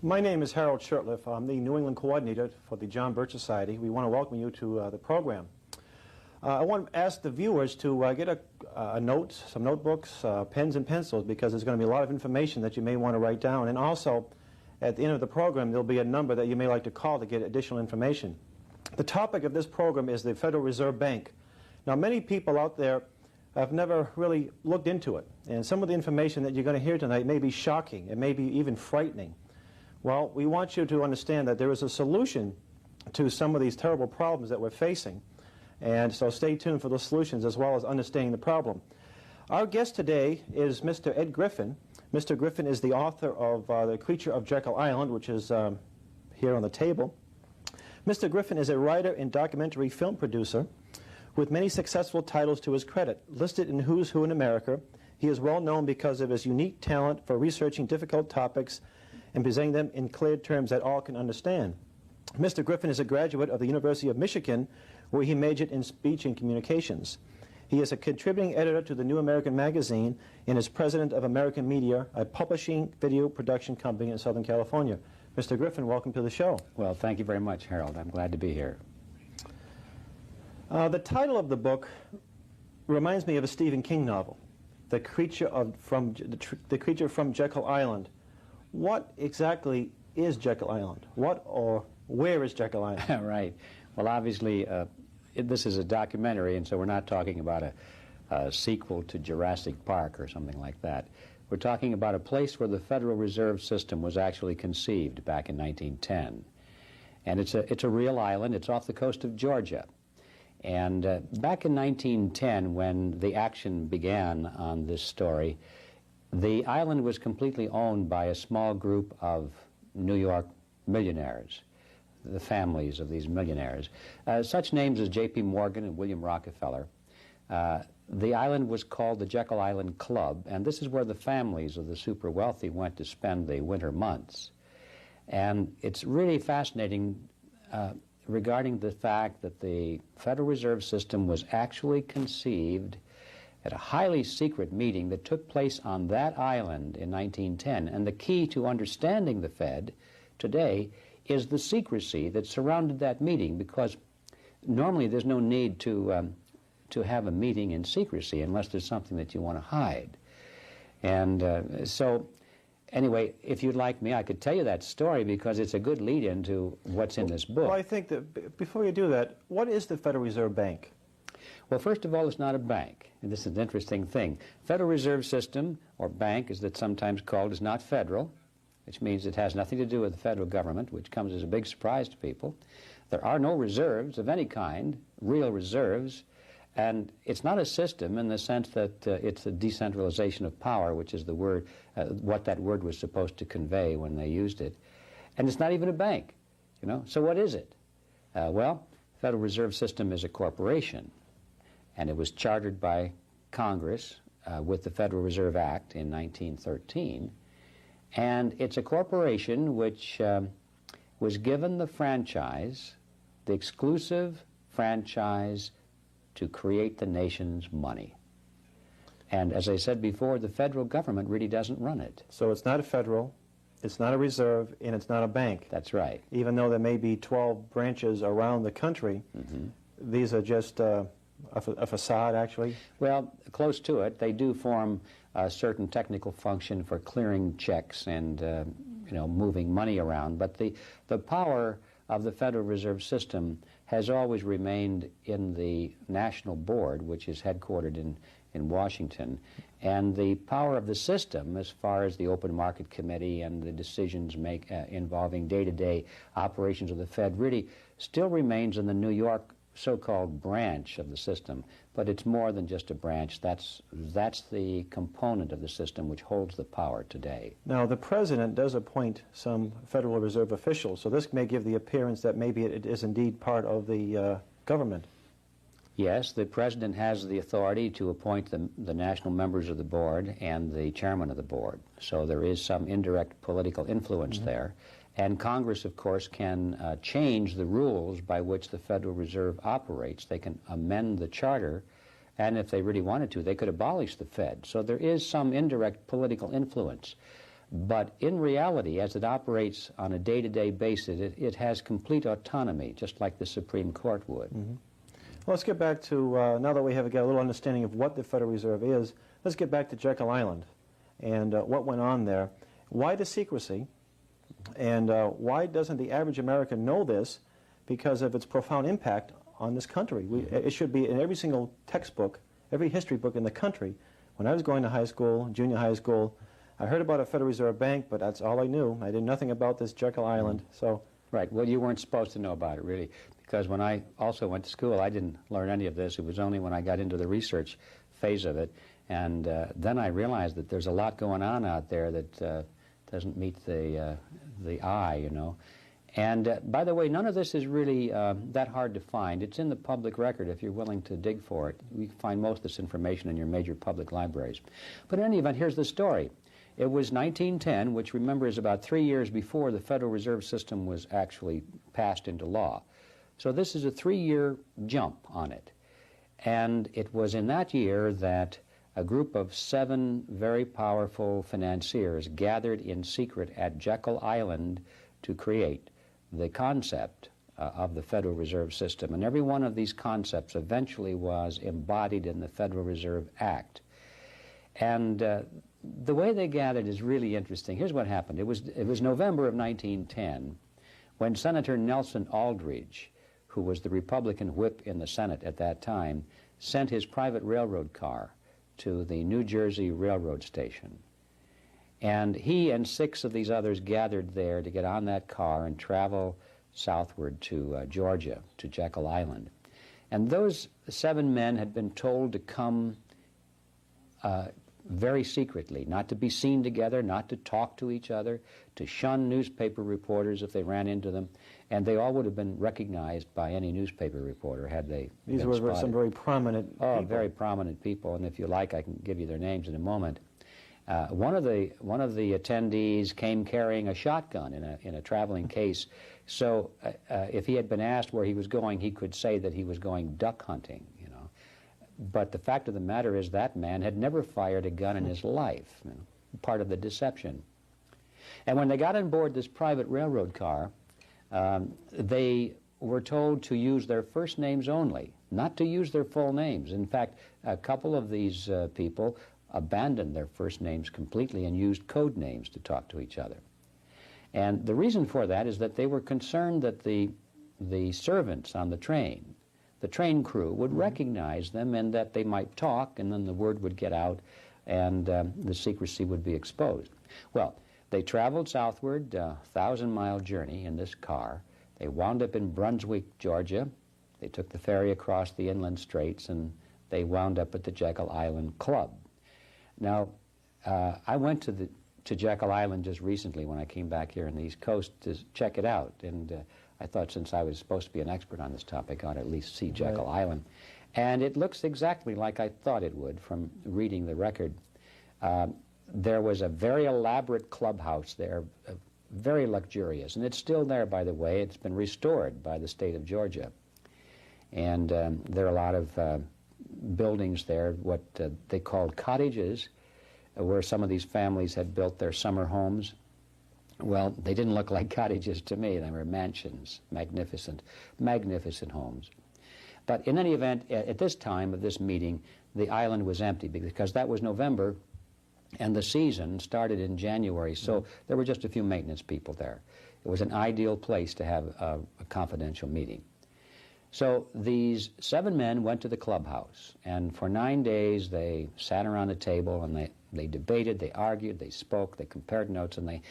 My name is Harold Shurtleff. I'm the New England coordinator for the John Birch Society. We want to welcome you to the program. I want to ask the viewers to get a note, some notebooks, pens and pencils, because there's going to be a lot of information that you may want to write down. And also, at the end of the program, there'll be a number that you may like to call to get additional information. The topic of this program is the Federal Reserve Bank. Now, many people out there have never really looked into it. And some of the information that you're going to hear tonight may be shocking. It may be even frightening. Well, we want you to understand that there is a solution to some of these terrible problems that we're facing. And so stay tuned for the solutions as well as understanding the problem. Our guest today is Mr. Ed Griffin. Mr. Griffin is the author of The Creature of Jekyll Island, which is here on the table. Mr. Griffin is a writer and documentary film producer with many successful titles to his credit. Listed in Who's Who in America, he is well known because of his unique talent for researching difficult topics and presenting them in clear terms that all can understand. Mr. Griffin is a graduate of the University of Michigan, where he majored in speech and communications. He is a contributing editor to the New American Magazine and is president of American Media, a publishing video production company in Southern California. Mr. Griffin, welcome to the show. Well, thank you very much, Harold. I'm glad to be here. The title of the book reminds me of a Stephen King novel, The Creature from Jekyll Island. What exactly is Jekyll Island? What or where is Jekyll Island? Right. Well, obviously, this is a documentary, and so we're not talking about a sequel to Jurassic Park or something like that. We're talking about a place where the Federal Reserve System was actually conceived back in 1910. And it's a real island. It's off the coast of Georgia. And back in 1910, when the action began on this story, the island was completely owned by a small group of New York millionaires, the families of these millionaires. Such names as J.P. Morgan and William Rockefeller. The island was called the Jekyll Island Club, and this is where the families of the super wealthy went to spend the winter months. And it's really fascinating regarding the fact that the Federal Reserve System was actually conceived at a highly secret meeting that took place on that island in 1910. And the key to understanding the Fed today is the secrecy that surrounded that meeting, because normally there's no need to have a meeting in secrecy unless there's something that you want to hide. And so anyway, if you'd like me, I could tell you that story because it's a good lead-in to what's in this book. Well, I think that before you do that, what is the Federal Reserve Bank? Well, first of all, it's not a bank, and this is an interesting thing. Federal Reserve System, or bank as it's sometimes called, is not federal, which means it has nothing to do with the federal government, which comes as a big surprise to people. There are no reserves of any kind, real reserves, and it's not a system in the sense that it's a decentralization of power, which is the word, what that word was supposed to convey when they used it. And it's not even a bank, you know. So what is it? Well, Federal Reserve System is a corporation, and it was chartered by Congress with the Federal Reserve Act in 1913. And it's a corporation which was given the franchise, the exclusive franchise to create the nation's money. And as I said before, the federal government really doesn't run it. So it's not a federal, it's not a reserve, and it's not a bank. That's right. Even though there may be 12 branches around the country, these are just a facade, actually? Well, close to it. They do form a certain technical function for clearing checks and moving money around. But the power of the Federal Reserve System has always remained in the National Board, which is headquartered in Washington. And the power of the system, as far as the Open Market Committee and the decisions involving day-to-day operations of the Fed, really still remains in the New York so-called branch of the system. But it's more than just a branch. That's the component of the system which holds the power today. Now, the president does appoint some Federal Reserve officials, so this may give the appearance that maybe it is indeed part of the government. Yes, the president has the authority to appoint the national members of the board and the chairman of the board. So there is some indirect political influence there. And Congress, of course, can change the rules by which the Federal Reserve operates. They can amend the charter, and if they really wanted to, they could abolish the Fed. So there is some indirect political influence. But in reality, as it operates on a day-to-day basis, it has complete autonomy, just like the Supreme Court would. Mm-hmm. Well, let's get back to, now that we have got a little understanding of what the Federal Reserve is, let's get back to Jekyll Island and what went on there. Why the secrecy? And why doesn't the average American know this? Because of its profound impact on this country. It should be in every single textbook, every history book in the country. When I was going to high school, junior high school, I heard about a Federal Reserve Bank, but that's all I knew. I did nothing about this Jekyll Island. So, right. Well, you weren't supposed to know about it, really, because when I also went to school, I didn't learn any of this. It was only when I got into the research phase of it, and then I realized that there's a lot going on out there that doesn't meet the eye, you know. And by the way, none of this is really that hard to find. It's in the public record if you're willing to dig for it. You can find most of this information in your major public libraries. But in any event, here's the story. It was 1910, which, remember, is about 3 years before the Federal Reserve System was actually passed into law. So this is a 3-year jump on it. And it was in that year that a group of 7 very powerful financiers gathered in secret at Jekyll Island to create the concept of the Federal Reserve System. And every one of these concepts eventually was embodied in the Federal Reserve Act. And the way they gathered is really interesting. Here's what happened. It was November of 1910 when Senator Nelson Aldrich, who was the Republican whip in the Senate at that time, sent his private railroad car to the New Jersey Railroad Station. And he and 6 of these others gathered there to get on that car and travel southward to Georgia, to Jekyll Island. And those 7 men had been told to come very secretly, not to be seen together, not to talk to each other, to shun newspaper reporters if they ran into them, and they all would have been recognized by any newspaper reporter had they These been were spotted. some very prominent people. Oh, very prominent people, and if you like, I can give you their names in a moment. One of the attendees came carrying a shotgun in a traveling case, so if he had been asked where he was going, he could say that he was going duck hunting, you know. But the fact of the matter is that man had never fired a gun in his life, you know, part of the deception. And when they got on board this private railroad car, they were told to use their first names only, not to use their full names. In fact, a couple of these people abandoned their first names completely and used code names to talk to each other. And the reason for that is that they were concerned that the servants on the train crew would recognize them and that they might talk, and then the word would get out and the secrecy would be exposed. Well, they traveled southward, a 1,000-mile journey in this car. They wound up in Brunswick, Georgia. They took the ferry across the inland straits, and they wound up at the Jekyll Island Club. Now, I went to Jekyll Island just recently when I came back here on the East Coast to check it out, and I thought since I was supposed to be an expert on this topic, I ought to at least see Jekyll Island. And it looks exactly like I thought it would from reading the record. There was a very elaborate clubhouse there, very luxurious, and it's still there, by the way. It's been restored by the state of Georgia. And there are a lot of buildings there, what they called cottages, where some of these families had built their summer homes. Well, they didn't look like cottages to me. They were mansions, magnificent, magnificent homes. But in any event, at this time of this meeting, the island was empty because that was November, and the season started in January, so there were just a few maintenance people there. It was an ideal place to have a confidential meeting. So these 7 men went to the clubhouse, and for 9 days they sat around the table and they debated, they argued, they spoke, they compared notes, and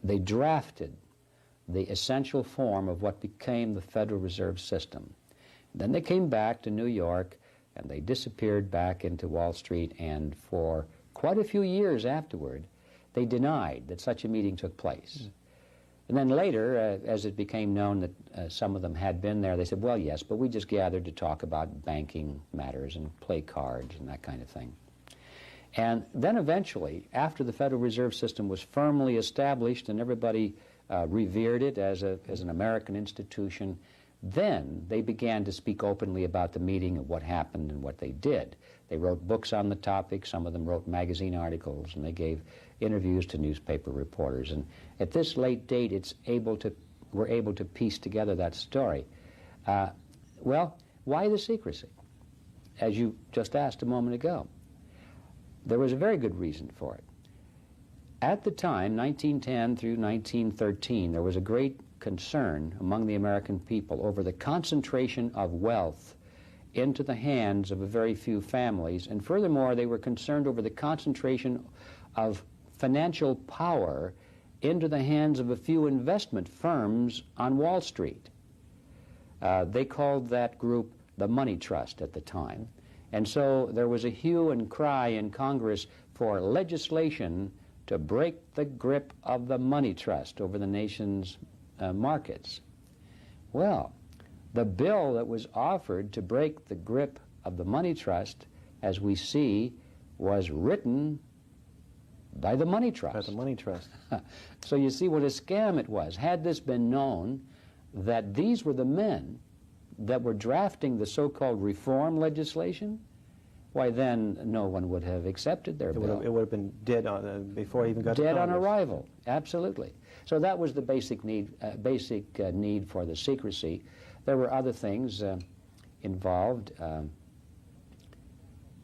they drafted the essential form of what became the Federal Reserve System. Then they came back to New York, and they disappeared back into Wall Street, and for quite a few years afterward, they denied that such a meeting took place. And then later, as it became known that some of them had been there, they said, well, yes, but we just gathered to talk about banking matters and play cards and that kind of thing. And then eventually, after the Federal Reserve System was firmly established and everybody revered it as an American institution, then they began to speak openly about the meeting and what happened and what they did. They wrote books on the topic. Some of them wrote magazine articles, and they gave interviews to newspaper reporters. And at this late date, we're able to piece together that story. Well, why the secrecy? As you just asked a moment ago. There was a very good reason for it. At the time, 1910 through 1913, there was a great concern among the American people over the concentration of wealth into the hands of a very few families, and furthermore, they were concerned over the concentration of financial power into the hands of a few investment firms on Wall Street. They called that group the Money Trust at the time. And so there was a hue and cry in Congress for legislation to break the grip of the money trust over the nation's markets. Well, the bill that was offered to break the grip of the money trust, as we see, was written by the money trust. By the money trust. So you see what a scam it was. Had this been known that these were the men that were drafting the so-called reform legislation, why then no one would have accepted their bill. It would have been dead before he even got to Congress. Dead on arrival, absolutely. So that was the basic need for the secrecy. There were other things involved.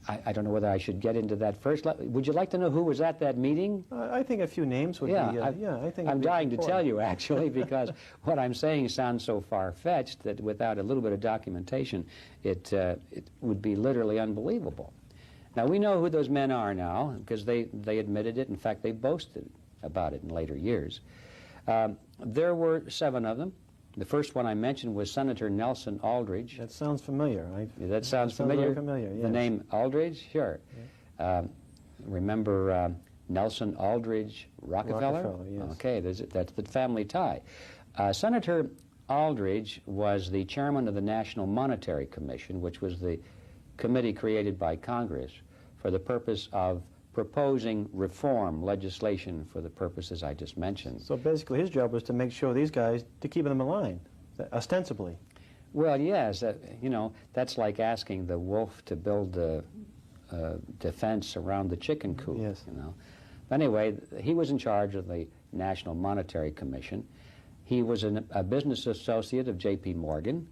I don't know whether I should get into that first. Would you like to know who was at that meeting? I think a few names would be. I think I'm dying to tell you, actually, because what I'm saying sounds so far-fetched that without a little bit of documentation, it would be literally unbelievable. Now, we know who those men are now, because they admitted it. In fact, they boasted about it in later years. There were 7 of them. The first one I mentioned was Senator Nelson Aldrich. That sounds familiar. That sounds familiar? Very familiar, yes. The name Aldrich? Sure. Yeah. Remember Nelson Aldrich Rockefeller? Rockefeller, yes. Okay, that's the family tie. Senator Aldrich was the chairman of the National Monetary Commission, which was the committee created by Congress for the purpose of proposing reform legislation for the purposes I just mentioned. So basically his job was to make sure these guys, to keep them in line, ostensibly. Well, yes, you know, that's like asking the wolf to build a defense around the chicken coop, yes. You know. Anyway, he was in charge of the National Monetary Commission. He was a business associate of J.P. Morgan.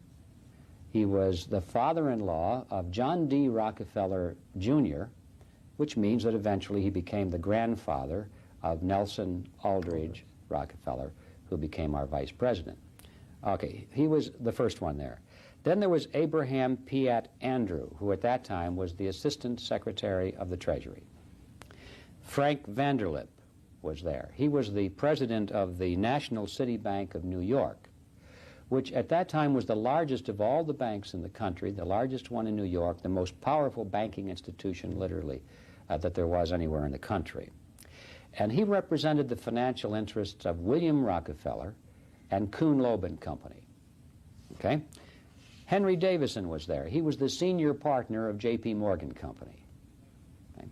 He was the father-in-law of John D. Rockefeller, Jr., which means that eventually he became the grandfather of Nelson Aldrich Rockefeller, who became our vice president. Okay, he was the first one there. Then there was Abraham Piatt Andrew, who at that time was the Assistant Secretary of the Treasury. Frank Vanderlip was there. He was the president of the National City Bank of New York, which at that time was the largest of all the banks in the country, the largest one in New York, the most powerful banking institution, literally, that there was anywhere in the country. And he represented the financial interests of William Rockefeller and Kuhn Loeb and Company. Okay? Henry Davison was there. He was the senior partner of J.P. Morgan Company. Okay?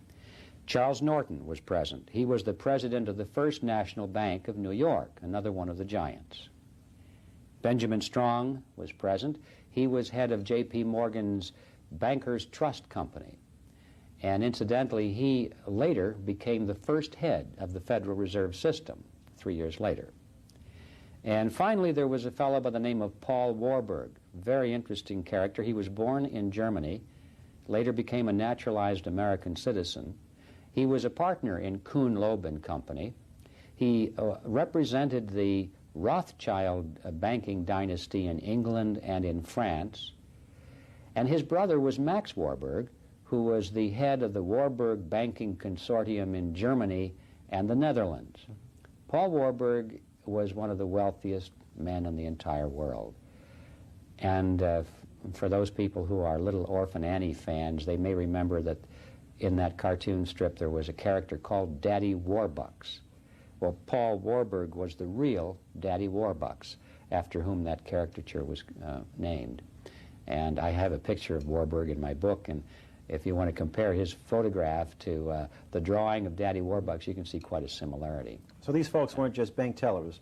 Charles Norton was present. He was the president of the First National Bank of New York, another one of the giants. Benjamin Strong was present. He was head of J.P. Morgan's Bankers Trust Company. And incidentally, he later became the first head of the Federal Reserve System 3 years later. And finally, there was a fellow by the name of Paul Warburg, very interesting character. He was born in Germany, later became a naturalized American citizen. He was a partner in Kuhn Loeb and Company. He represented the Rothschild banking dynasty in England and in France. And his brother was Max Warburg, who was the head of the Warburg Banking Consortium in Germany and the Netherlands. Paul Warburg was one of the wealthiest men in the entire world. And for those people who are Little Orphan Annie fans, they may remember that in that cartoon strip there was a character called Daddy Warbucks. Well, Paul Warburg was the real Daddy Warbucks, after whom that caricature was named. And I have a picture of Warburg in my book, and if you want to compare his photograph to the drawing of Daddy Warbucks, you can see quite a similarity. So these folks weren't just bank tellers.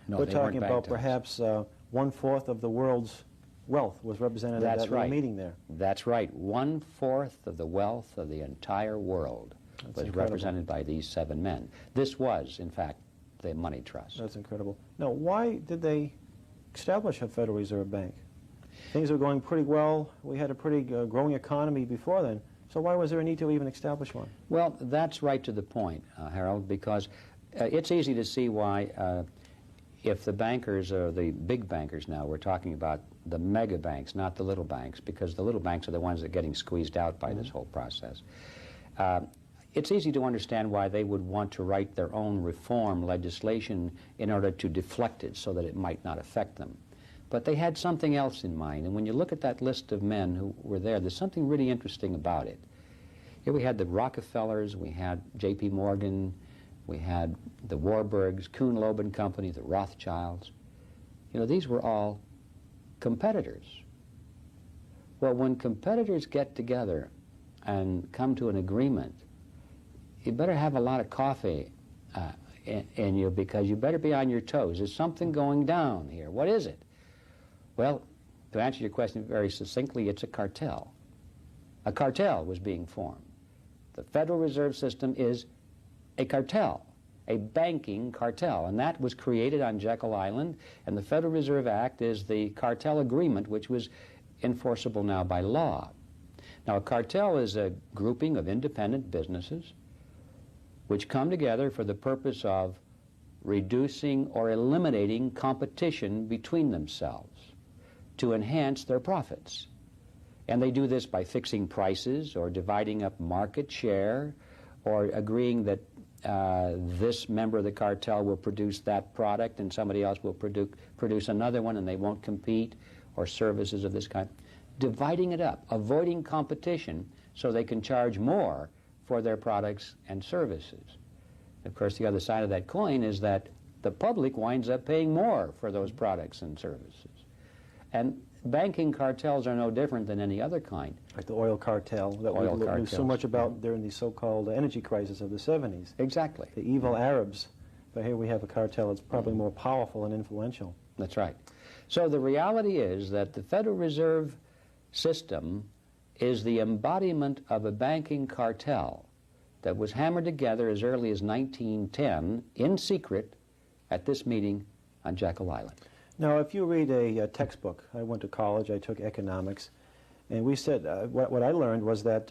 No, we're they talking weren't bank about tellers. perhaps 1/4 of the world's wealth was represented at that little meeting there. That's right. 1/4 of the wealth of the entire world was incredible. represented by these 7 men. This was, in fact, the money trust. That's incredible. Now, why did they establish a Federal Reserve Bank? Things were going pretty well. We had a pretty growing economy before then. So why was there a need to even establish one? Well, that's right to the point, Harold, because it's easy to see why if the bankers, or the big bankers now, we're talking about the mega banks, not the little banks, because the little banks are the ones that are getting squeezed out by this whole process. It's easy to understand why they would want to write their own reform legislation in order to deflect it so that it might not affect them. But they had something else in mind, and when you look at that list of men who were there, there's something really interesting about it. Here we had the Rockefellers, we had J.P. Morgan, we had the Warburgs, Kuhn Loeb and Company, the Rothschilds. You know, these were all competitors. Well, when competitors get together and come to an agreement, you better have a lot of coffee in you, because you better be on your toes. There's something going down here. What is it? Well, to answer your question very succinctly, it's a cartel. A cartel was being formed. The Federal Reserve System is a cartel, a banking cartel, and that was created on Jekyll Island, and the Federal Reserve Act is the cartel agreement, which was enforceable now by law. Now, a cartel is a grouping of independent businesses which come together for the purpose of reducing or eliminating competition between themselves to enhance their profits. And they do this by fixing prices or dividing up market share or agreeing that this member of the cartel will produce that product and somebody else will produce another one, and they won't compete, or services of this kind. Dividing it up, avoiding competition so they can charge more for their products and services. Of course, the other side of that coin is that the public winds up paying more for those products and services. And banking cartels are no different than any other kind. Like the oil cartel that we knew so much about during the so-called energy crisis of the 70s. Exactly. The evil Arabs. But here we have a cartel that's probably more powerful and influential. That's right. So the reality is that the Federal Reserve System is the embodiment of a banking cartel that was hammered together as early as 1910 in secret at this meeting on Jekyll Island. Now, if you read a textbook, I went to college, I took economics, and we said, what I learned was that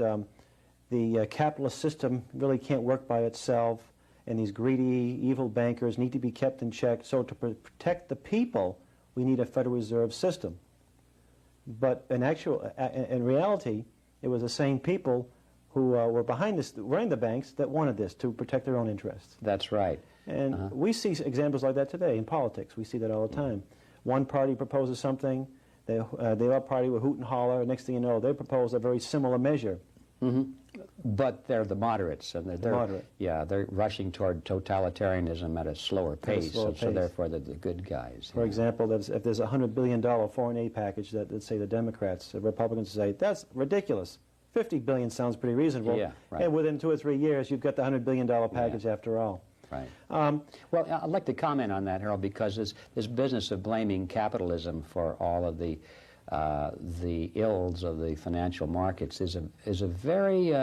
the capitalist system really can't work by itself, and these greedy, evil bankers need to be kept in check. So to protect the people, we need a Federal Reserve System. But in reality, it was the same people who were behind this, running the banks, that wanted this to protect their own interests. That's right. And we see examples like that today in politics. We see that all the time. One party proposes something, the other party will hoot and holler, next thing you know, they propose a very similar measure. But they're the moderates, and they're moderate. Yeah, they're rushing toward totalitarianism at a slower pace, so therefore they're the good guys. For example, if there's a $100 billion foreign aid package that, let's say, the Democrats, the Republicans say, that's ridiculous. $50 billion sounds pretty reasonable. Yeah, right. And within 2 or 3 years, you've got the $100 billion package after all. Right. Well, I'd like to comment on that, Harold, because this business of blaming capitalism for all of the ills of the financial markets is a very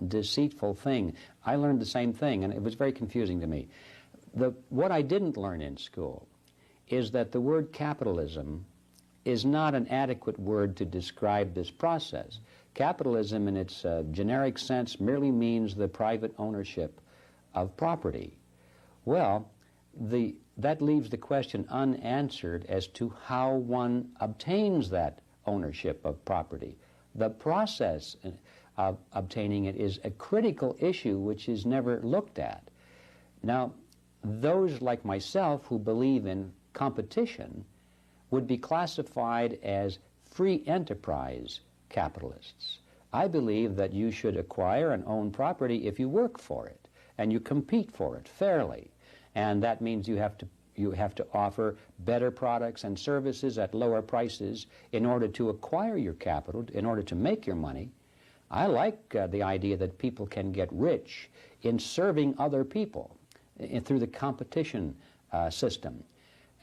deceitful thing. I learned the same thing, and it was very confusing to me. What I didn't learn in school is that the word capitalism is not an adequate word to describe this process. Capitalism, in its generic sense, merely means the private ownership of property. Well, that leaves the question unanswered as to how one obtains that ownership of property. The process of obtaining it is a critical issue which is never looked at. Now, those like myself who believe in competition would be classified as free enterprise capitalists. I believe that you should acquire and own property if you work for it, and you compete for it fairly. And that means you have to offer better products and services at lower prices in order to acquire your capital, in order to make your money. I like the idea that people can get rich in serving other people through the competition system.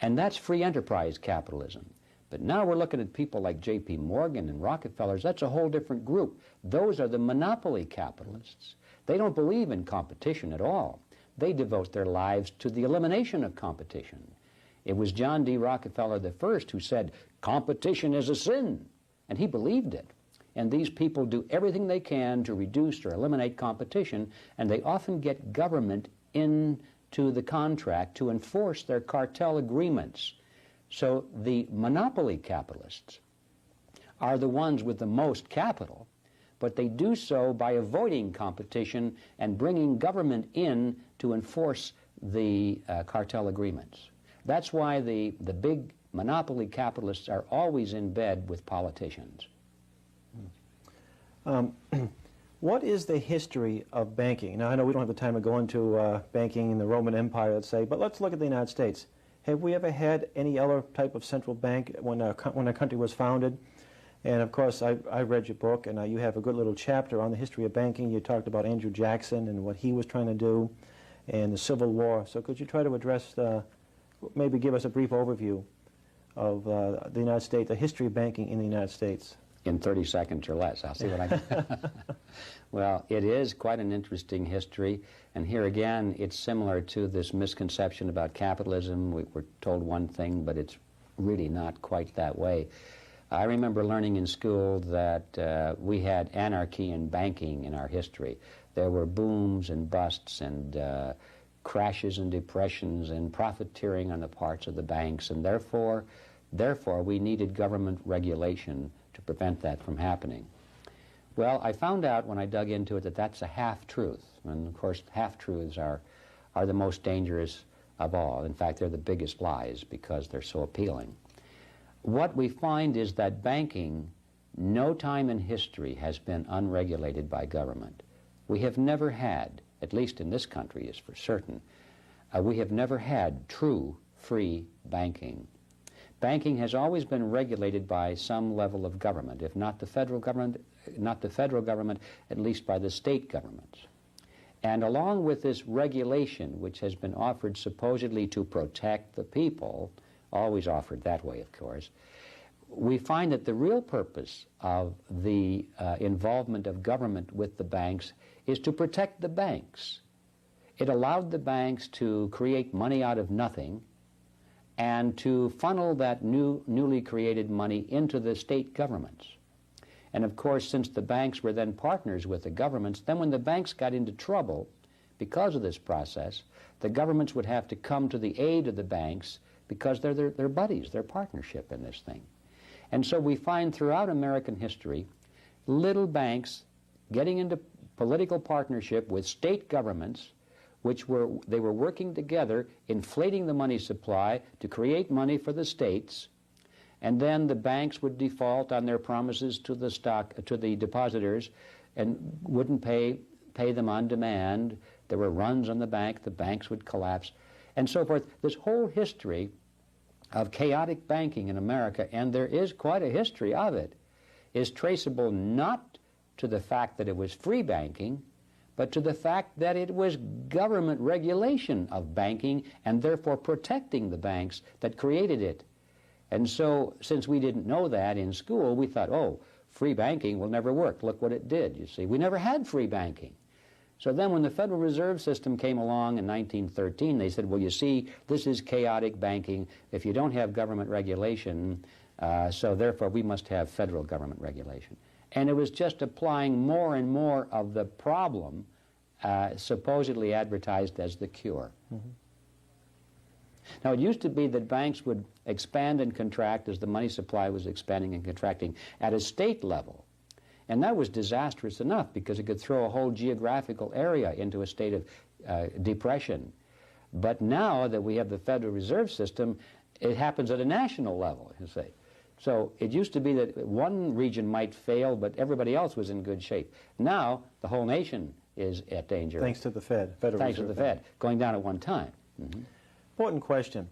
And that's free enterprise capitalism. But now we're looking at people like J.P. Morgan and Rockefellers. That's a whole different group. Those are the monopoly capitalists. They don't believe in competition at all. They devote their lives to the elimination of competition. It was John D. Rockefeller the first who said, competition is a sin, and he believed it. And these people do everything they can to reduce or eliminate competition, and they often get government into the contract to enforce their cartel agreements. So the monopoly capitalists are the ones with the most capital, but they do so by avoiding competition and bringing government in to enforce the cartel agreements. That's why the big monopoly capitalists are always in bed with politicians. What is the history of banking? Now, I know we don't have the time to go into banking in the Roman Empire, let's say, but let's look at the United States. Have we ever had any other type of central bank when our country was founded? And of course, I read your book, and you have a good little chapter on the history of banking. You talked about Andrew Jackson and what he was trying to do, and the Civil War. So could you try to address, maybe give us a brief overview of the United States, the history of banking in the United States? In 30 seconds or less. I'll see what I can. Well, it is quite an interesting history, and here again, it's similar to this misconception about capitalism. We're told one thing, but it's really not quite that way. I remember learning in school that we had anarchy in banking in our history. There were booms and busts and crashes and depressions and profiteering on the parts of the banks, and therefore we needed government regulation to prevent that from happening. Well, I found out when I dug into it that that's a half-truth. And of course, half-truths are the most dangerous of all. In fact, they're the biggest lies because they're so appealing. What we find is that banking, no time in history has been unregulated by government. We have never had, at least in this country is for certain, we have never had true free banking. Banking has always been regulated by some level of government, if not the federal government, at least by the state governments. And along with this regulation, which has been offered supposedly to protect the people, always offered that way, of course, we find that the real purpose of the involvement of government with the banks is to protect the banks. It allowed the banks to create money out of nothing and to funnel that newly created money into the state governments. And of course, since the banks were then partners with the governments, then when the banks got into trouble because of this process, the governments would have to come to the aid of the banks because they're their buddies, their partnership in this thing. And so we find throughout American history little banks getting into political partnership with state governments, they were working together, inflating the money supply to create money for the states, and then the banks would default on their promises to the depositors and wouldn't pay them on demand. There were runs on the banks would collapse, and so forth. This whole history of chaotic banking in America, and there is quite a history of it, is traceable not to the fact that it was free banking, but to the fact that it was government regulation of banking and therefore protecting the banks that created it. And so, since we didn't know that in school, we thought, oh, free banking will never work. Look what it did, you see. We never had free banking. So then when the Federal Reserve System came along in 1913, they said, well, you see, this is chaotic banking. If you don't have government regulation, so therefore we must have federal government regulation. And it was just applying more and more of the problem supposedly advertised as the cure. Mm-hmm. Now, it used to be that banks would expand and contract as the money supply was expanding and contracting at a state level. And that was disastrous enough because it could throw a whole geographical area into a state of depression. But now that we have the Federal Reserve System, it happens at a national level, you see. So it used to be that one region might fail, but everybody else was in good shape. Now, the whole nation is at danger. Thanks to the Federal Reserve. Thanks to the Fed, going down at one time. Mm-hmm. Important question.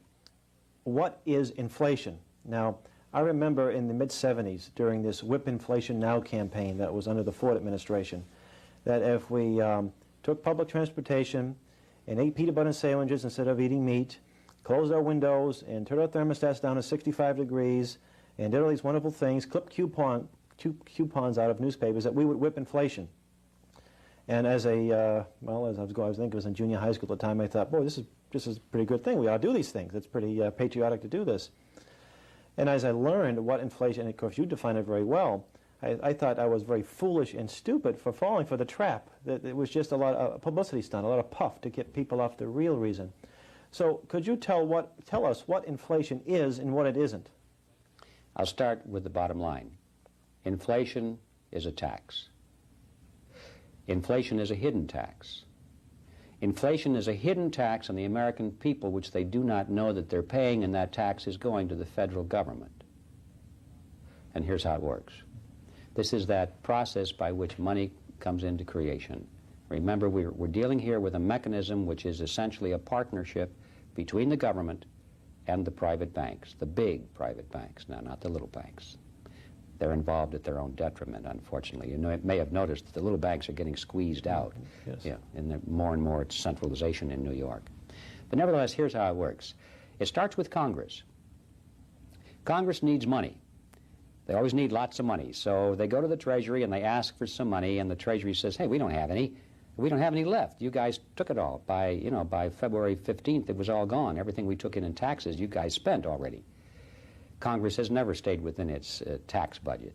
What is inflation? Now, I remember in the mid-'70s, during this Whip Inflation Now campaign that was under the Ford administration, that if we took public transportation and ate peanut butter sandwiches instead of eating meat, closed our windows and turned our thermostats down to 65 degrees, and did all these wonderful things, clipped coupons out of newspapers that we would whip inflation. And as a, well, as I think it was in junior high school at the time, I thought, boy, this is a pretty good thing. We ought to do these things. It's pretty patriotic to do this. And as I learned what inflation, and of course you define it very well, I thought I was very foolish and stupid for falling for the trap. That it was just a lot of publicity stunt, a lot of puff to get people off the real reason. So could you tell us what inflation is and what it isn't? I'll start with the bottom line. Inflation is a tax. Inflation is a hidden tax. Inflation is a hidden tax on the American people which they do not know that they're paying, and that tax is going to the federal government. And here's how it works. This is that process by which money comes into creation. Remember, we're dealing here with a mechanism which is essentially a partnership between the government and the private banks, the big private banks, now not the little banks. They're involved at their own detriment, unfortunately. You may have noticed that the little banks are getting squeezed out. Yes. Yeah, and more and more centralization in New York. But nevertheless, here's how it works. It starts with Congress. Congress needs money. They always need lots of money. So they go to the Treasury and they ask for some money, and the Treasury says, hey, we don't have any. We don't have any left. You guys took it all. By February 15th, it was all gone. Everything we took in taxes, you guys spent already. Congress has never stayed within its tax budget.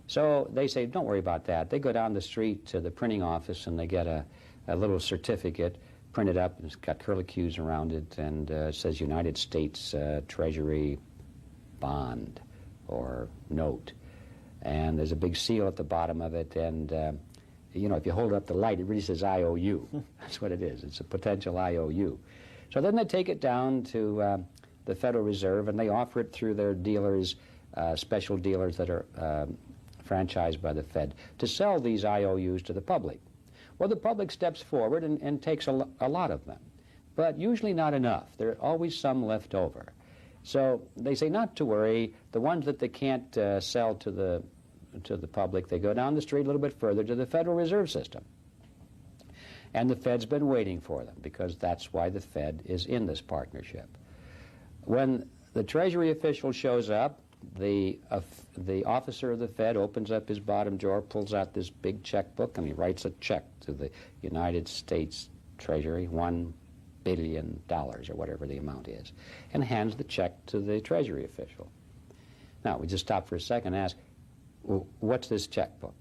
So they say, don't worry about that. They go down the street to the printing office and they get a little certificate printed up, and it's got curlicues around it, and it says United States Treasury bond or note. And there's a big seal at the bottom of it, and if you hold up the light, it really says IOU. That's what it is. It's a potential IOU. So then they take it down to the Federal Reserve, and they offer it through their dealers, special dealers that are franchised by the Fed, to sell these IOUs to the public. Well, the public steps forward and takes a lot of them, but usually not enough. There are always some left over. So they say not to worry. The ones that they can't sell to the public, they go down the street a little bit further to the Federal Reserve System. And the Fed's been waiting for them, because that's why the Fed is in this partnership. When the Treasury official shows up, the officer of the Fed opens up his bottom drawer, pulls out this big checkbook, and he writes a check to the United States Treasury, $1 billion, or whatever the amount is, and hands the check to the Treasury official. Now, we just stop for a second and ask, well, what's this checkbook?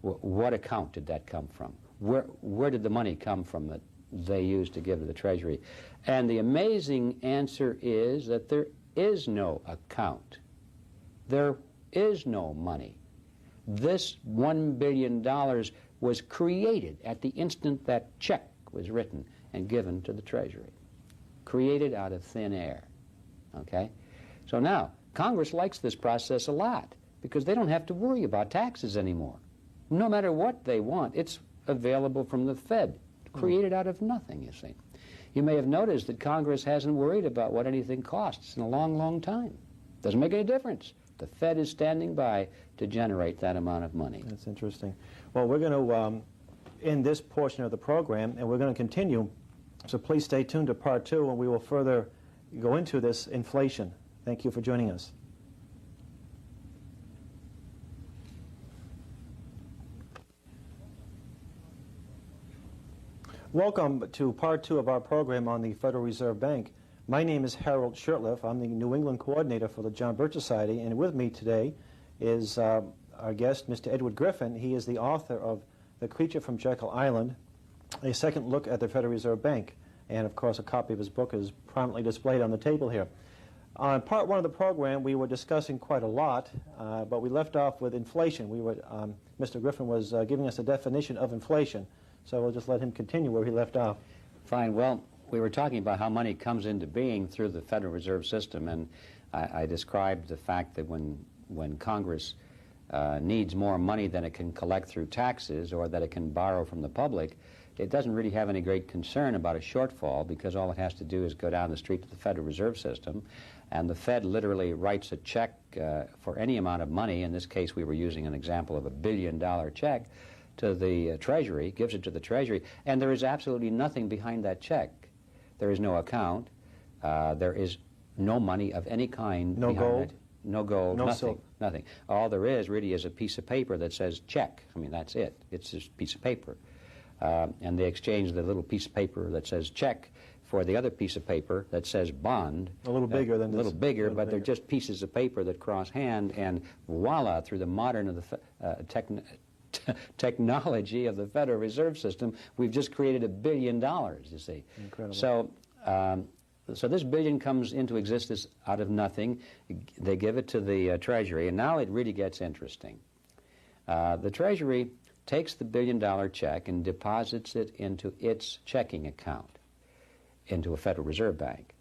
What account did that come from? Where did the money come from that they used to give to the Treasury? And the amazing answer is that there is no account. There is no money. This $1 billion was created at the instant that check was written and given to the Treasury. Created out of thin air. Okay? So now, Congress likes this process a lot, because they don't have to worry about taxes anymore. No matter what they want, it's available from the Fed, created out of nothing, you see. You may have noticed that Congress hasn't worried about what anything costs in a long, long time. Doesn't make any difference. The Fed is standing by to generate that amount of money. That's interesting. Well, we're going to end this portion of the program, and we're going to continue. So please stay tuned to part 2, and we will further go into this inflation. Thank you for joining us. Welcome to part 2 of our program on the Federal Reserve Bank. My name is Harold Shurtleff. I'm the New England coordinator for the John Birch Society, and with me today is our guest, Mr. Edward Griffin. He is the author of The Creature from Jekyll Island, a second look at the Federal Reserve Bank. And of course, a copy of his book is prominently displayed on the table here. On part 1 of the program, we were discussing quite a lot, but we left off with inflation. Mr. Griffin was giving us a definition of inflation. So we'll just let him continue where he left off. Fine. Well, we were talking about how money comes into being through the Federal Reserve System, and I described the fact that when Congress needs more money than it can collect through taxes or that it can borrow from the public, it doesn't really have any great concern about a shortfall, because all it has to do is go down the street to the Federal Reserve System, and the Fed literally writes a check for any amount of money. In this case, we were using an example of a $1 billion check to the Treasury, gives it to the Treasury, and there is absolutely nothing behind that check. There is no account. There is no money of any kind. No behind gold? it. no gold, No nothing, silver. nothing. All there is really is a piece of paper that says check. I mean, that's it. It's this piece of paper. And they exchange the little piece of paper that says check for the other piece of paper that says bond. A little bigger than this. A little bigger, but they're just pieces of paper that cross hand, and voila, through the modern of the technology of the Federal Reserve System, we've just created $1 billion, you see. Incredible. So, so this billion comes into existence out of nothing. They give it to the Treasury, and now it really gets interesting. The Treasury takes the $1 billion check and deposits it into its checking account, into a Federal Reserve Bank.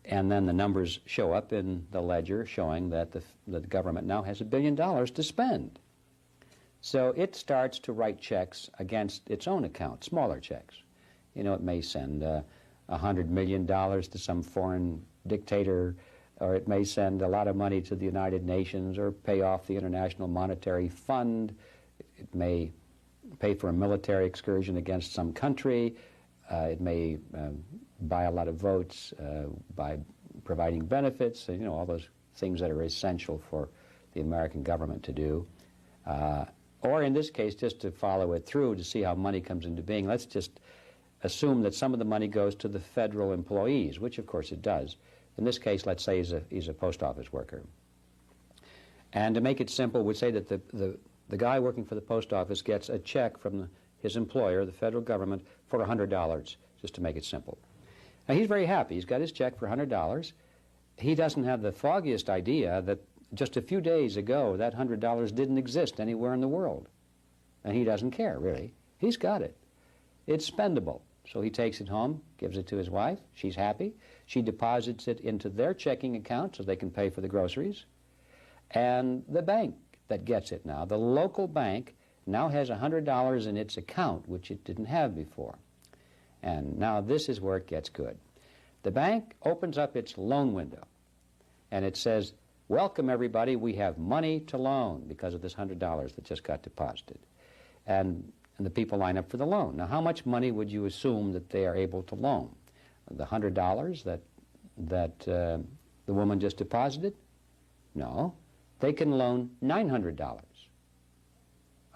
And then the numbers show up in the ledger showing that the government now has $1 billion to spend. So it starts to write checks against its own account, smaller checks. You know, it may send $100 million to some foreign dictator, or it may send a lot of money to the United Nations, or pay off the International Monetary Fund. It may pay for a military excursion against some country. It may buy a lot of votes by providing benefits, you know, all those things that are essential for the American government to do. Or in this case, just to follow it through to see how money comes into being, let's just assume that some of the money goes to the federal employees, which of course it does. In this case, let's say he's a post office worker. And to make it simple, we'd say that the guy working for the post office gets a check from his employer, the federal government, for $100, just to make it simple. Now, he's very happy. He's got his check for $100. He doesn't have the foggiest idea that just a few days ago, that $100 didn't exist anywhere in the world. And he doesn't care, really. He's got it. It's spendable. So he takes it home, gives it to his wife. She's happy. She deposits it into their checking account so they can pay for the groceries. And the bank that gets it now, the local bank, now has $100 in its account, which it didn't have before. And now this is where it gets good. The bank opens up its loan window, and it says, welcome everybody, we have money to loan because of this $100 that just got deposited. And the people line up for the loan. Now, how much money would you assume that they are able to loan? The $100 that the woman just deposited? No. They can loan $900.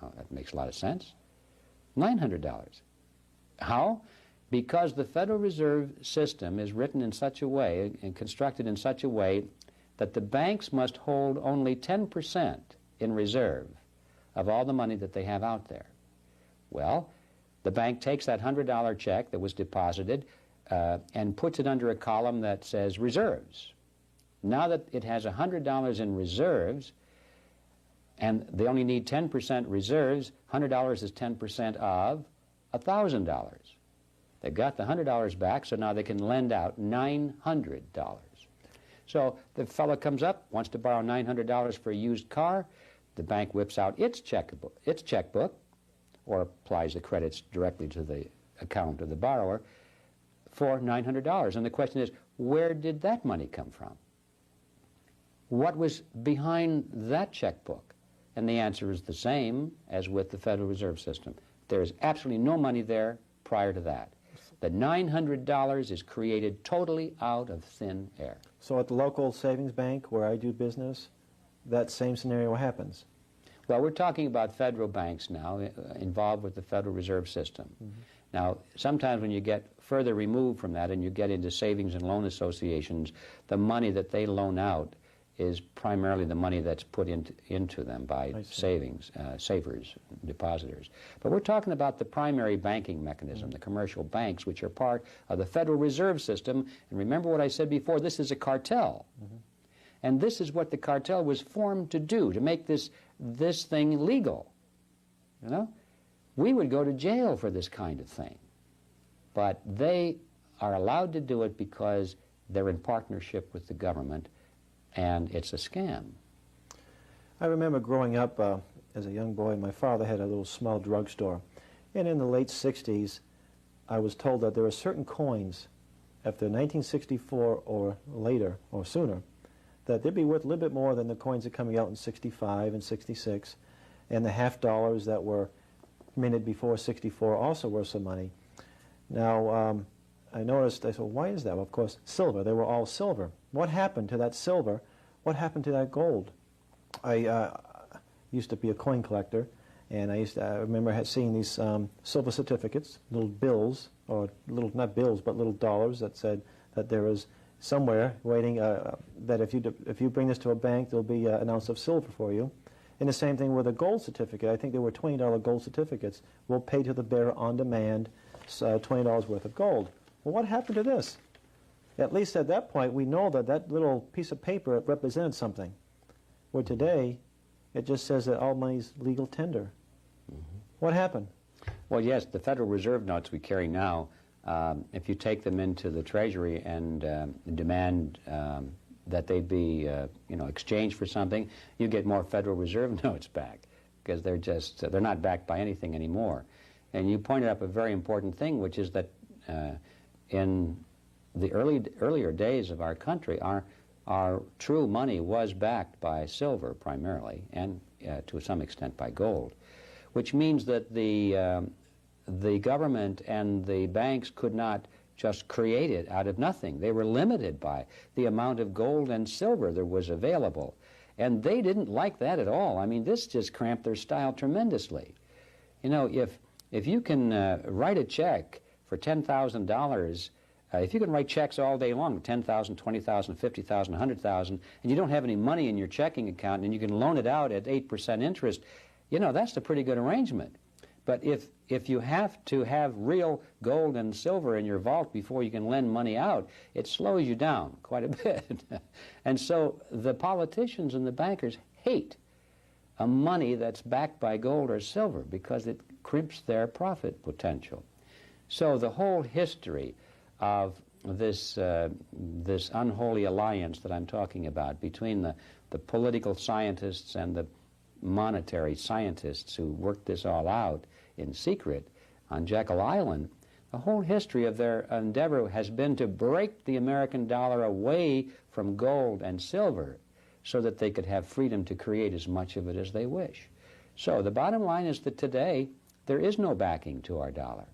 Oh, that makes a lot of sense. $900. How? Because the Federal Reserve System is written in such a way and constructed in such a way that the banks must hold only 10% in reserve of all the money that they have out there. Well, the bank takes that $100 check that was deposited and puts it under a column that says reserves. Now that it has $100 in reserves, and they only need 10% reserves, $100 is 10% of $1,000. They've got the $100 back, so now they can lend out $900. So the fellow comes up, wants to borrow $900 for a used car. The bank whips out its checkbook, or applies the credits directly to the account of the borrower for $900. And the question is, where did that money come from? What was behind that checkbook? And the answer is the same as with the Federal Reserve System. There is absolutely no money there prior to that. The $900 is created totally out of thin air. So at the local savings bank where I do business, that same scenario happens? Well, we're talking about federal banks now involved with the Federal Reserve System. Mm-hmm. Now, sometimes when you get further removed from that and you get into savings and loan associations, the money that they loan out is primarily the money that's put into them by savers, depositors. But we're talking about the primary banking mechanism, the commercial banks, which are part of the Federal Reserve System. And remember what I said before, this is a cartel. Mm-hmm. And this is what the cartel was formed to do, to make this thing legal. You know? We would go to jail for this kind of thing. But they are allowed to do it because they're in partnership with the government, and it's a scam. I remember growing up as a young boy, my father had a little small drugstore. And in the late 60s, I was told that there were certain coins, after 1964 or later, or sooner, that they'd be worth a little bit more than the coins that are coming out in 65 and 66. And the half dollars that were minted before 64 also worth some money. Now, I noticed, I said, why is that? Well, of course, silver. They were all silver. What happened to that silver what happened to that gold? I used to be a coin collector, and I remember seeing these silver certificates, little bills, or little, not bills, but little dollars that said that there was somewhere waiting that if you bring this to a bank, there'll be an ounce of silver for you. And the same thing with a gold certificate. I think there were $20 gold certificates. We'll pay to the bearer on demand $20 worth of gold. Well, what happened to this? At least at that point, we know that that little piece of paper represented something. Where today, it just says that all money's legal tender. Mm-hmm. What happened? Well, yes, the Federal Reserve notes we carry now, if you take them into the Treasury and demand that they be, exchanged for something, you get more Federal Reserve notes back because they're not backed by anything anymore. And you pointed up a very important thing, which is that in the earlier days of our country, our true money was backed by silver primarily, and to some extent by gold, which means that the government and the banks could not just create it out of nothing. They were limited by the amount of gold and silver that was available. And they didn't like that at all. I mean, this just cramped their style tremendously. You know, if you can write a check for $10,000, if you can write checks all day long, $10,000, $20,000, $50,000, $100,000, and you don't have any money in your checking account and you can loan it out at 8% interest, you know, that's a pretty good arrangement. But if you have to have real gold and silver in your vault before you can lend money out, it slows you down quite a bit. And so the politicians and the bankers hate a money that's backed by gold or silver because it crimps their profit potential. So the whole history of this unholy alliance that I'm talking about between the political scientists and the monetary scientists who worked this all out in secret on Jekyll Island, the whole history of their endeavor has been to break the American dollar away from gold and silver so that they could have freedom to create as much of it as they wish. So the bottom line is that today there is no backing to our dollar.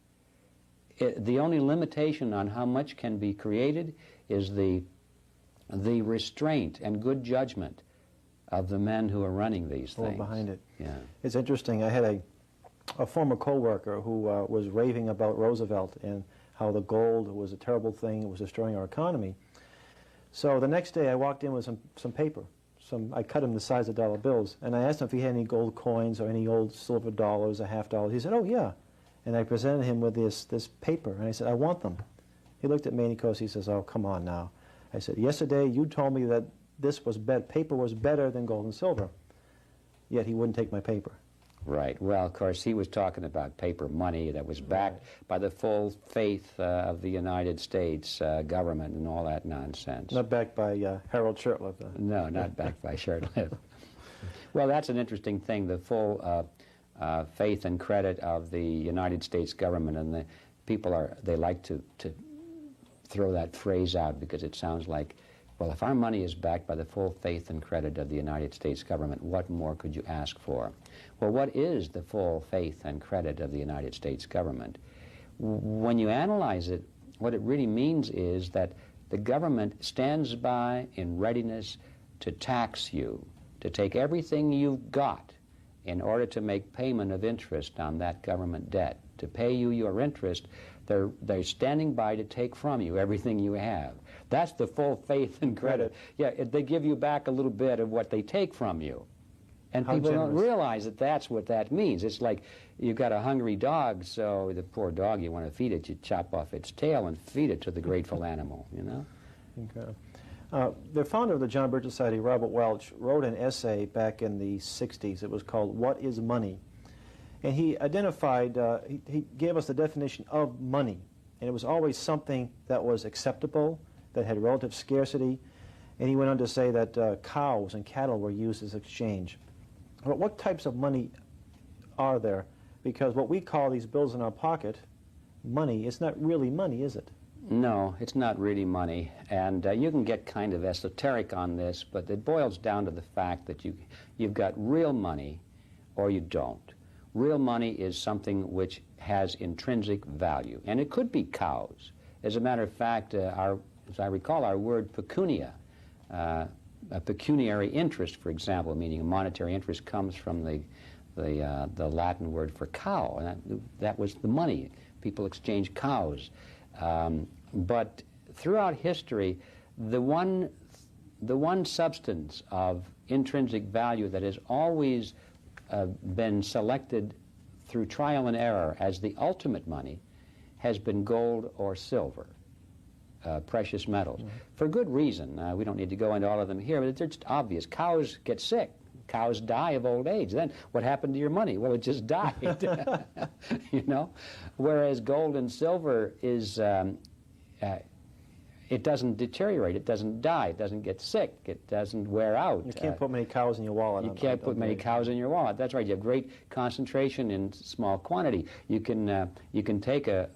The only limitation on how much can be created is the restraint and good judgment of the men who are running these things. Behind it. Yeah. It's interesting. I had a former co-worker who was raving about Roosevelt and how the gold was a terrible thing. It was destroying our economy. So the next day I walked in with some paper. I cut him the size of dollar bills, and I asked him if he had any gold coins or any old silver dollars or half dollars. He said, "Oh, yeah." And I presented him with this paper, and I said, "I want them." He looked at me, and he says, "Oh, come on now." I said, "Yesterday you told me that paper was better than gold and silver." Yet he wouldn't take my paper. Right. Well, of course, he was talking about paper money that was backed by the full faith of the United States government and all that nonsense. Not backed by Harold Shurtleff. No, not backed by Shurtleff. Well, that's an interesting thing, the full faith and credit of the United States government, and the people they like to throw that phrase out because it sounds like, well, if our money is backed by the full faith and credit of the United States government, what more could you ask for? Well, what is the full faith and credit of the United States government? When you analyze it, what it really means is that the government stands by in readiness to tax you, to take everything you've got in order to make payment of interest on that government debt. To pay you your interest, they're standing by to take from you everything you have. That's the full faith and credit. Yeah, they give you back a little bit of what they take from you. And people don't realize that that's what that means. It's like you've got a hungry dog, so the poor dog, you want to feed it, you chop off its tail and feed it to the grateful animal, you know? Okay. The founder of the John Birch Society, Robert Welch, wrote an essay back in the 60s. It was called "What is Money?" And he identified, he gave us the definition of money. And it was always something that was acceptable, that had relative scarcity. And he went on to say that cows and cattle were used as exchange. But what types of money are there? Because what we call these bills in our pocket, money, it's not really money, is it? No, it's not really money. And you can get kind of esoteric on this, but it boils down to the fact that you've got real money or you don't. Real money is something which has intrinsic value, and it could be cows. As a matter of fact, as I recall, our word pecunia a pecuniary interest, for example, meaning a monetary interest, comes from the Latin word for cow, and that was the money. People exchanged cows. But throughout history, the one substance of intrinsic value that has always been selected through trial and error as the ultimate money has been gold or silver, precious metals. Mm-hmm. For good reason. We don't need to go into all of them here, but they're just obvious. Cows get sick. Cows die of old age. Then what happened to your money? Well, it just died. You know? Whereas gold and silver is, it doesn't deteriorate. It doesn't die. It doesn't get sick. It doesn't wear out. You can't put many cows in your wallet. You can't put many cows in your wallet. That's right. You have great concentration in small quantity. You can take a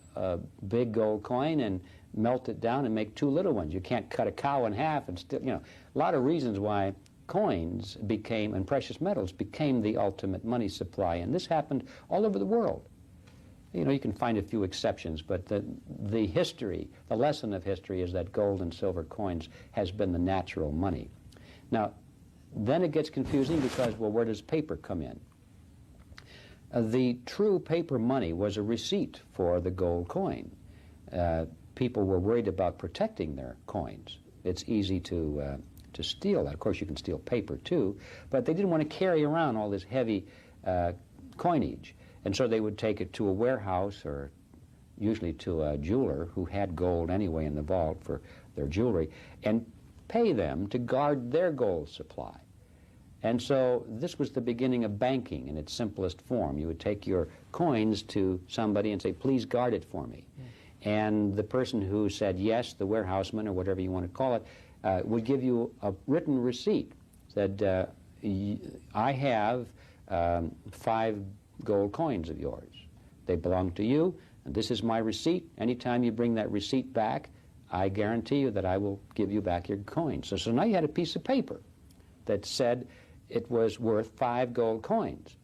big gold coin and melt it down and make two little ones. You can't cut a cow in half and still, you know, a lot of reasons why coins became, and precious metals became, the ultimate money supply. And this happened all over the world. You know, you can find a few exceptions, but the history, the lesson of history is that gold and silver coins has been the natural money. Now, then it gets confusing because, well, where does paper come in? The true paper money was a receipt for the gold coin. People were worried about protecting their coins. It's easy to steal that. Of course, you can steal paper too, but they didn't want to carry around all this heavy coinage. And so they would take it to a warehouse, or usually to a jeweler who had gold anyway in the vault for their jewelry, and pay them to guard their gold supply. And so this was the beginning of banking in its simplest form. You would take your coins to somebody and say, please guard it for me. And the person who said yes, the warehouseman or whatever you want to call it, would give you a written receipt. Said, I have 5 gold coins of yours. They belong to you, and this is my receipt. Anytime you bring that receipt back, I guarantee you that I will give you back your coins. So now you had a piece of paper that said it was worth 5 gold coins.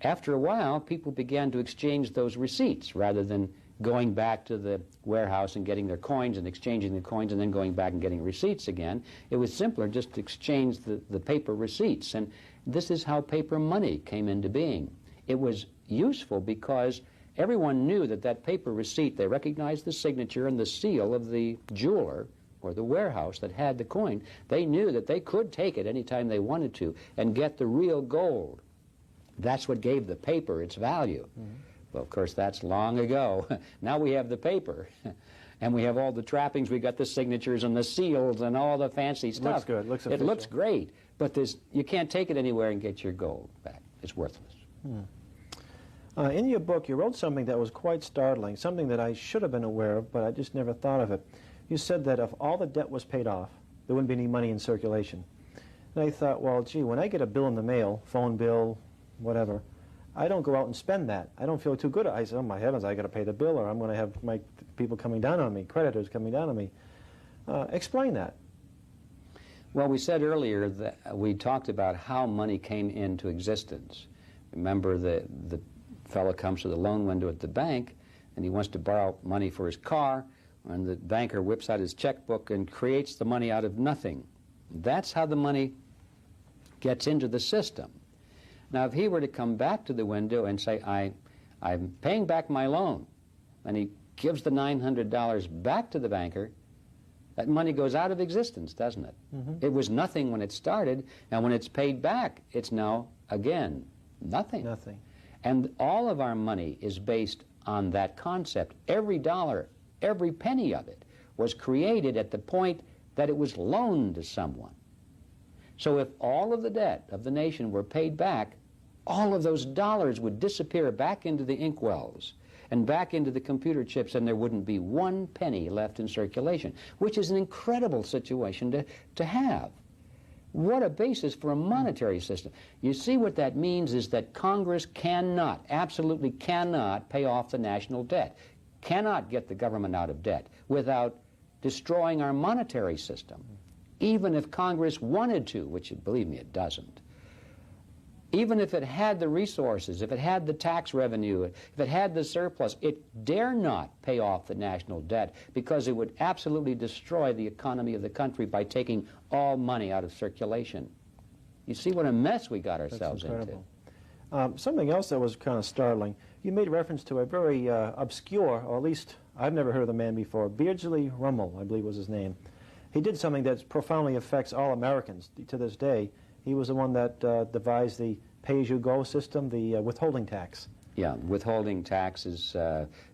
After a while, people began to exchange those receipts rather than going back to the warehouse and getting their coins and exchanging the coins and then going back and getting receipts again. It was simpler just to exchange the paper receipts. And this is how paper money came into being. It was useful because everyone knew that that paper receipt, they recognized the signature and the seal of the jeweler or the warehouse that had the coin. They knew that they could take it anytime they wanted to and get the real gold. That's what gave the paper its value. Mm-hmm. Well, of course, that's long ago. Now we have the paper, and we have all the trappings. We got the signatures and the seals and all the fancy stuff. Looks good. Looks official. It looks great, but you can't take it anywhere and get your gold back. It's worthless. In your book, you wrote something that was quite startling, something that I should have been aware of, but I just never thought of it. You said that if all the debt was paid off, there wouldn't be any money in circulation. And I thought, well, gee, when I get a bill in the mail, phone bill, whatever, I don't go out and spend that. I don't feel too good. I say, oh, my heavens, I got to pay the bill, or I'm going to have my people coming down on me, creditors coming down on me. Explain that. Well, we said earlier that we talked about how money came into existence. Remember, the fellow comes to the loan window at the bank, and he wants to borrow money for his car, and the banker whips out his checkbook and creates the money out of nothing. That's how the money gets into the system. Now, if he were to come back to the window and say, I'm paying back my loan, and he gives the $900 back to the banker, that money goes out of existence, doesn't it? Mm-hmm. It was nothing when it started, and when it's paid back, it's now, again, nothing. Nothing. And all of our money is based on that concept. Every dollar, every penny of it was created at the point that it was loaned to someone. So if all of the debt of the nation were paid back, all of those dollars would disappear back into the inkwells and back into the computer chips, and there wouldn't be one penny left in circulation, which is an incredible situation to have. What a basis for a monetary system. You see, what that means is that Congress cannot, absolutely cannot, pay off the national debt, cannot get the government out of debt without destroying our monetary system, even if Congress wanted to, which, believe me, it doesn't. Even if it had the resources, if it had the tax revenue, if it had the surplus, it dare not pay off the national debt because it would absolutely destroy the economy of the country by taking all money out of circulation. You see what a mess we got ourselves into. Something else that was kind of startling, you made reference to a very obscure, or at least I've never heard of the man before, Beardsley Rummel, I believe was his name. He did something that profoundly affects all Americans to this day. He was the one that devised the pay-as-you-go system, the withholding tax. Yeah, withholding taxes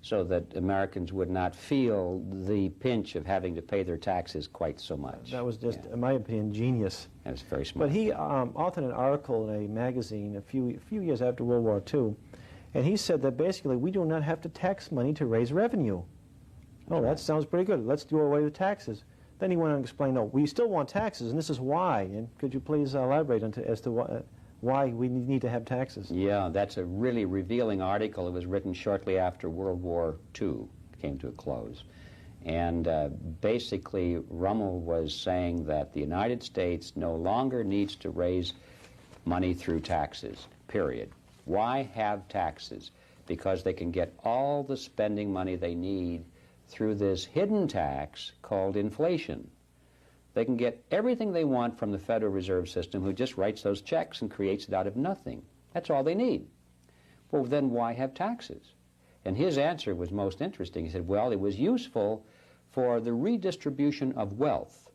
so that Americans would not feel the pinch of having to pay their taxes quite so much. That was just, in my opinion, genius. That was very smart. But he authored an article in a magazine a few years after World War II, and he said that basically we do not have to tax money to raise revenue. Oh, that sounds pretty good. Let's do away with taxes. Then he went on to explain, no, we still want taxes, and this is why. And could you please elaborate as to why we need to have taxes? Yeah, that's a really revealing article. It was written shortly after World War II came to a close. And basically, Rummel was saying that the United States no longer needs to raise money through taxes, period. Why have taxes? Because they can get all the spending money they need through this hidden tax called inflation. They can get everything they want from the Federal Reserve System, who just writes those checks and creates it out of nothing. That's all they need. Well, then why have taxes? And his answer was most interesting. He said, well, it was useful for the redistribution of wealth.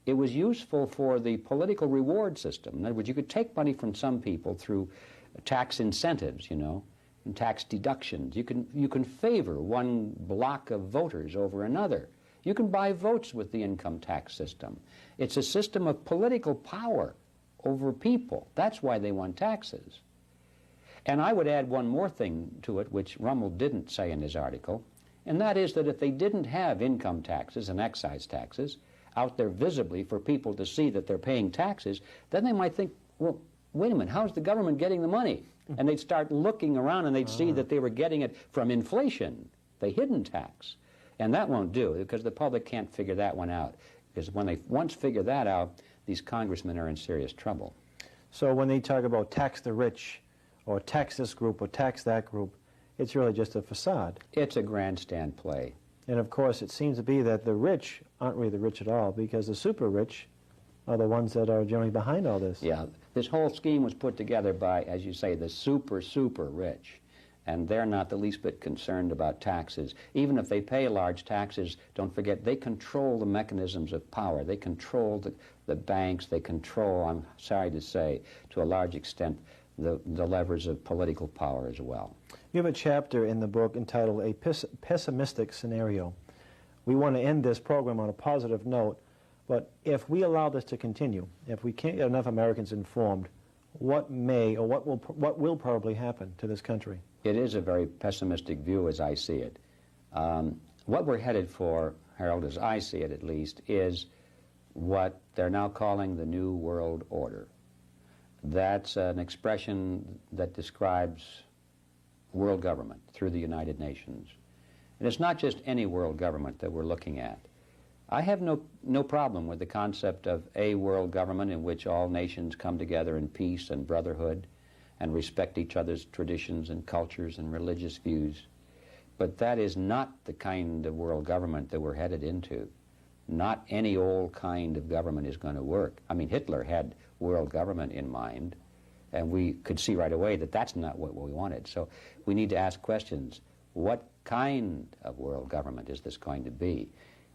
It was useful for the political reward system. In other words, you could take money from some people through tax incentives, you know, and tax deductions. You can favor one block of voters over another. You can buy votes with the income tax system. It's a system of political power over people. That's why they want taxes. And I would add one more thing to it, which Rummel didn't say in his article, and that is that if they didn't have income taxes and excise taxes out there visibly for people to see that they're paying taxes, then they might think, well, wait a minute, how's the government getting the money? And they'd start looking around and they'd see that they were getting it from inflation, the hidden tax. And that won't do, because the public can't figure that one out. Because when they once figure that out, these congressmen are in serious trouble. So when they talk about tax the rich, or tax this group, or tax that group, it's really just a facade. It's a grandstand play. And of course, it seems to be that the rich aren't really the rich at all, because the super rich are the ones that are generally behind all this. Yeah, this whole scheme was put together by, as you say, the super rich. And they're not the least bit concerned about taxes. Even if they pay large taxes, don't forget, they control the mechanisms of power. They control the banks. They control, I'm sorry to say, to a large extent, the levers of political power as well. You have a chapter in the book entitled A Pessimistic Scenario. We want to end this program on a positive note, but if we allow this to continue, if we can't get enough Americans informed, what may or what will probably happen to this country? It is a very pessimistic view as I see it. What we're headed for, Harold, as I see it at least, is what they're now calling the New World Order. That's an expression that describes world government through the United Nations. And it's not just any world government that we're looking at. I have no problem with the concept of a world government in which all nations come together in peace and brotherhood and respect each other's traditions and cultures and religious views. But that is not the kind of world government that we're headed into. Not any old kind of government is going to work. I mean, Hitler had world government in mind, and we could see right away that that's not what we wanted. So we need to ask questions. What kind of world government is this going to be?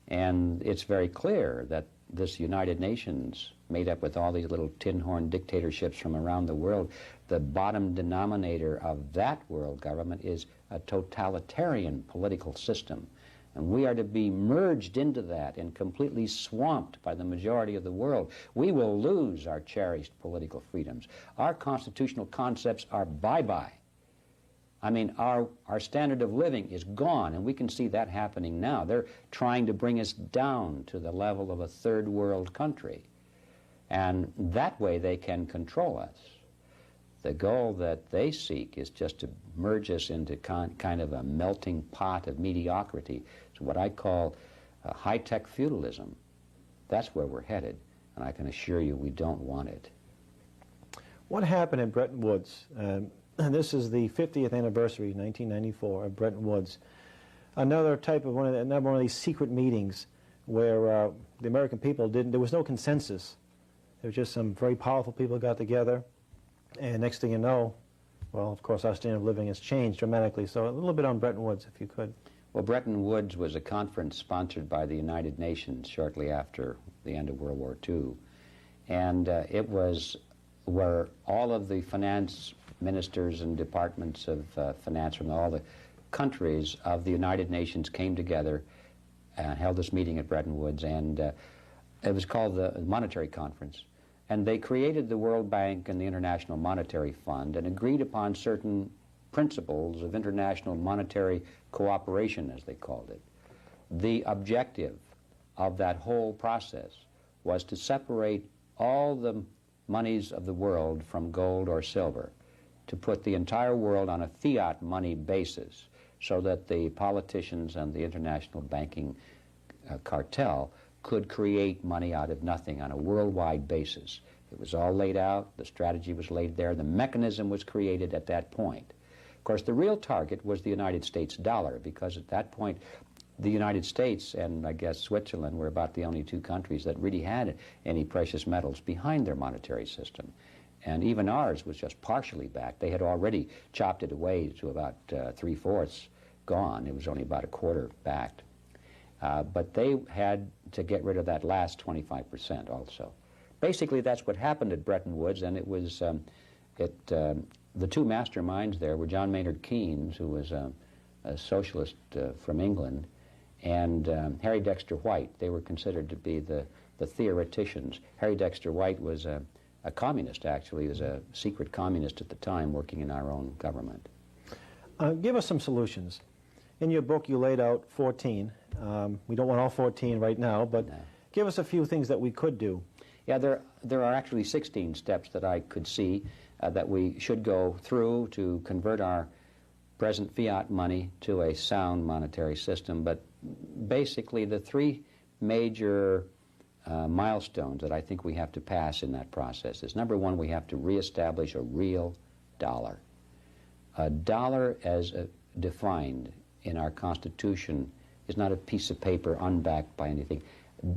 And it's very clear that this United Nations, made up with all these little tin horn dictatorships from around the world, the bottom denominator of that world government is a totalitarian political system. And we are to be merged into that and completely swamped by the majority of the world. We will lose our cherished political freedoms. Our constitutional concepts are bye-bye. I mean, our standard of living is gone, and we can see that happening now. They're trying to bring us down to the level of a third world country. And that way they can control us. The goal that they seek is just to merge us into kind of a melting pot of mediocrity. It's what I call high-tech feudalism. That's where we're headed, and I can assure you we don't want it. What happened in Bretton Woods? And this is the 50th anniversary, 1994, of Bretton Woods. Another type of another one of these secret meetings where the American people there was no consensus. There was just some very powerful people got together, and next thing you know, well, of course, our standard of living has changed dramatically. So a little bit on Bretton Woods, if you could. Well, Bretton Woods was a conference sponsored by the United Nations shortly after the end of World War II. And it was where all of the finance ministers and departments of finance from all the countries of the United Nations came together and held this meeting at Bretton Woods. And it was called the Monetary Conference. And they created the World Bank and the International Monetary Fund and agreed upon certain principles of international monetary cooperation, as they called it. The objective of that whole process was to separate all the monies of the world from gold or silver, to put the entire world on a fiat money basis so that the politicians and the international banking cartel could create money out of nothing on a worldwide basis. It was all laid out, the strategy was laid there, the mechanism was created at that point. Of course, the real target was the United States dollar, because at that point, the United States and I guess Switzerland were about the only two countries that really had any precious metals behind their monetary system. And even ours was just partially backed. They had already chopped it away to about 3/4 gone. It was only about a quarter backed. But they had to get rid of that last 25% also. Basically, that's what happened at Bretton Woods, and it was the two masterminds there were John Maynard Keynes, who was a socialist from England, and Harry Dexter White. They were considered to be the theoreticians. Harry Dexter White was a communist, actually. He was a secret communist at the time, working in our own government. Give us some solutions. In your book, you laid out 14. We don't want all 14 right now, but give us a few things that we could do. Yeah, there are actually 16 steps that I could see that we should go through to convert our present fiat money to a sound monetary system. But basically, the three major milestones that I think we have to pass in that process is, number one, we have to reestablish a real dollar. A dollar as defined in our Constitution is not a piece of paper unbacked by anything.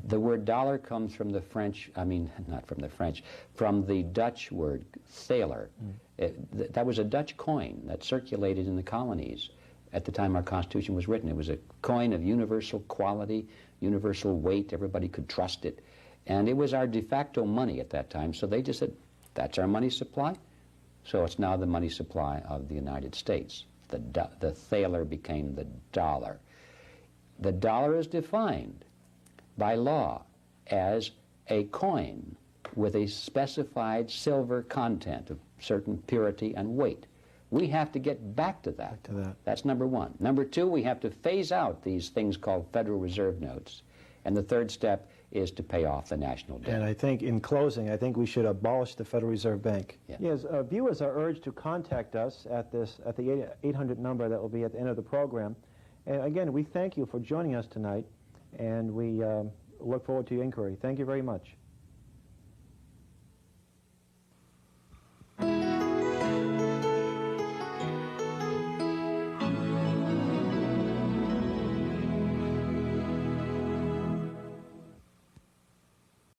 The word dollar comes from the French, not from the French, from the Dutch word thaler. That was a Dutch coin that circulated in the colonies at the time our Constitution was written. It was a coin of universal quality, universal weight. Everybody could trust it. And it was our de facto money at that time. So they just said, that's our money supply. So it's now the money supply of the United States. The thaler became the dollar. The dollar is defined by law as a coin with a specified silver content of certain purity and weight. We have to get back to that. That's number one. Number two, we have to phase out these things called Federal Reserve notes. And the third step is to pay off the national debt. And I think, in closing, I think we should abolish the Federal Reserve Bank. Yeah. Yes, viewers are urged to contact us at the 800 number that will be at the end of the program. And again, we thank you for joining us tonight, and we look forward to your inquiry. Thank you very much.